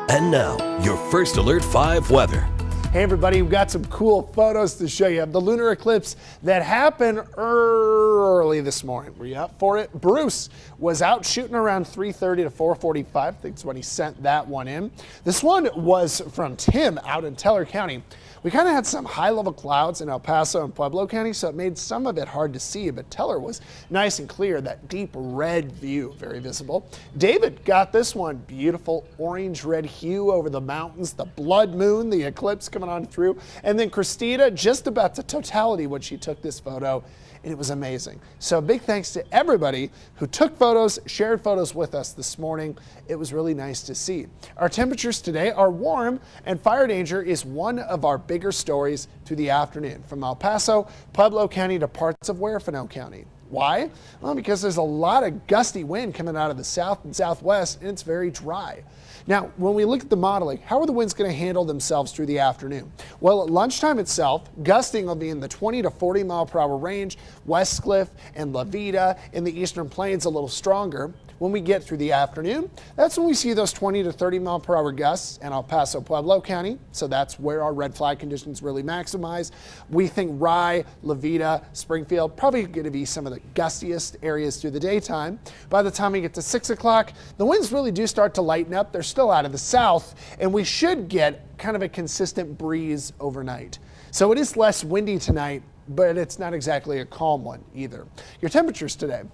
And now, your First Alert 5 weather. Hey everybody, we've got some cool photos to show you of the lunar eclipse that happened early this morning. Were you up for it? Bruce was out shooting around 3:30 to 4:45. I think that's when he sent that one in. This one was from Tim out in Teller County. We kind of had some high-level clouds in El Paso and Pueblo County, so it made some of it hard to see, but Teller was nice and clear, that deep red view, very visible. David got this one, beautiful orange-red hue over the mountains, the blood moon, the eclipse coming on through, and then Christina, just about the totality when she took this photo, and it was amazing. So big thanks to everybody who took photos, shared photos with us this morning. It was really nice to see. Our temperatures today are warm, and fire danger is one of our bigger stories through the afternoon, from El Paso, Pueblo County to parts of Huerfano County. Why? Well, because there's a lot of gusty wind coming out of the south and southwest, and it's very dry. Now, when we look at the modeling, how are the winds going to handle themselves through the afternoon? Well, at lunchtime itself, gusting will be in the 20 to 40 mile per hour range. Westcliff and La Vida in the eastern plains a little stronger. When we get through the afternoon, that's when we see those 20 to 30 mile per hour gusts in El Paso, Pueblo County. So that's where our red flag conditions really maximize. We think Rye, La Vida, Springfield, probably going to be some of the gustiest areas through the daytime. By the time we get to 6 o'clock, the winds really do start to lighten up. They're still out of the south, and we should get kind of a consistent breeze overnight. So it is less windy tonight, but it's not exactly a calm one either. Your temperatures today.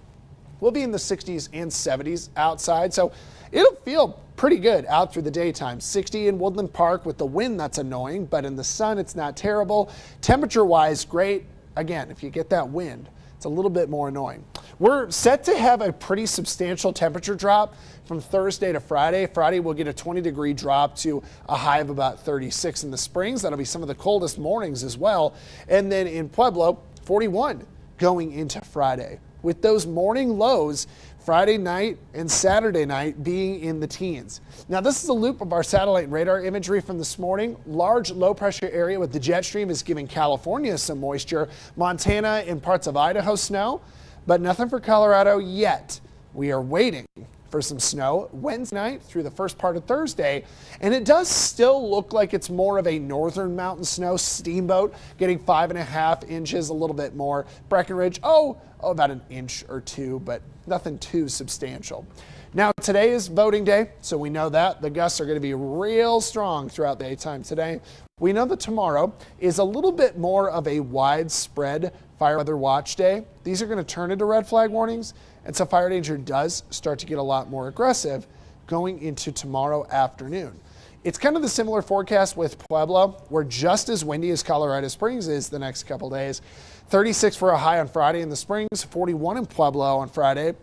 We'll be in the 60s and 70s outside, so it'll feel pretty good out through the daytime. 60 in Woodland Park with the wind that's annoying, but in the sun it's not terrible. Temperature-wise, great. Again, if you get that wind, it's a little bit more annoying. We're set to have a pretty substantial temperature drop from Thursday to Friday. Friday we'll get a 20-degree drop to a high of about 36 in the Springs. That'll be some of the coldest mornings as well. And then in Pueblo, 41 going into Friday, with those morning lows Friday night and Saturday night being in the teens. Now this is a loop of our satellite and radar imagery from this morning. Large low pressure area with the jet stream is giving California some moisture. Montana and parts of Idaho snow, but nothing for Colorado yet. We are waiting for some snow Wednesday night through the first part of Thursday, and it does still look like it's more of a northern mountain snow. Steamboat getting 5.5 inches, a little bit more. Breckenridge, about an inch or two, but nothing too substantial. Now today is voting day, so we know that the gusts are going to be real strong throughout the daytime today. We know that tomorrow is a little bit more of a widespread fire weather watch day. These are going to turn into red flag warnings, and so fire danger does start to get a lot more aggressive going into tomorrow afternoon. It's kind of the similar forecast with Pueblo. We're just as windy as Colorado Springs is the next couple days. 36 for a high on Friday in the Springs, 41 in Pueblo on Friday,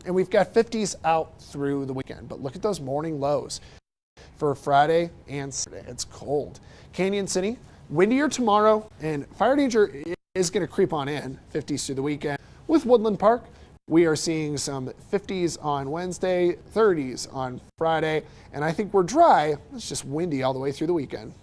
and we've got 50s out through the weekend. But look at those morning lows for Friday and Saturday. It's cold. Canyon City, windier tomorrow, and fire danger is going to creep on in, 50s through the weekend. With Woodland Park, we are seeing some 50s on Wednesday, 30s on Friday, and I think we're dry. It's just windy all the way through the weekend.